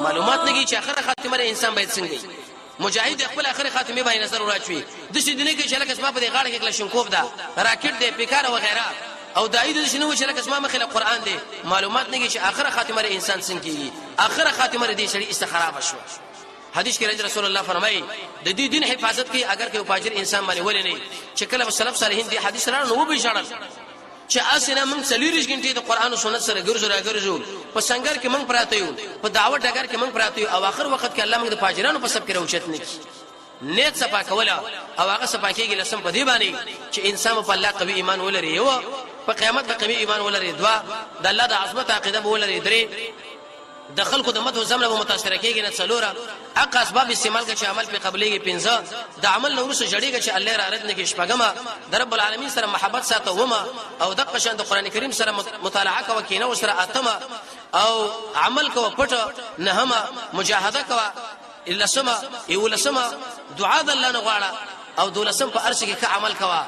معلومات نگی چې اخر خاتمه انسان باید څنګه مجاهد خپل اخر خاتمه باندې نظر راچوي د شي دنه کې چې لکه اسما په غاړه کې کلاشینکوف ده راکټ ده پیکار او غیره او دای د شنو چې لکه اسما مخله قران ده معلومات نگی چې اخر خاتمه انسان څنګه کیږي اخر خاتمه دې شړې استخراب شو حدیث کې رسول الله فرمایي د دې دین حفاظت کې اگر کې فاجر انسان باندې ولې نه چې کله سلف صالحین دې حدیث را نو به شړل چې اسنه موږ 40 غنټې د قران او سنت سره ګرځو په څنګه کې موږ پراته یو په دعوت ډګر کې موږ پراته یو او اخر وخت کې الله موږ د فاجرانو په سب کې راوچت نه کی نیت صفا کولا او هغه صفا کېږي لسم په دی باندې چې انسان په الله قوي ایمان ولري او په قیامت کې قوي ایمان ولري دوا د الله د عظمت عقیده ولري درې د خلکو د مدح زمله به متاثر کېږي نه څلوره اق اسباب استعمال کې چې عمل په قبليږي 15 د عمل نور سره جړېږي چې الله را رد نه کې شپګما د رب العالمین سره محبت ساته ومه او د قشان د قران کریم سره مطالعه کوي کینه او سره اتمه او عمل کوي پټ نهمه مجاهده کوي الا سما یو لسما دعاء د الله نه غواړه او دولسم په ارش کې عمل کوي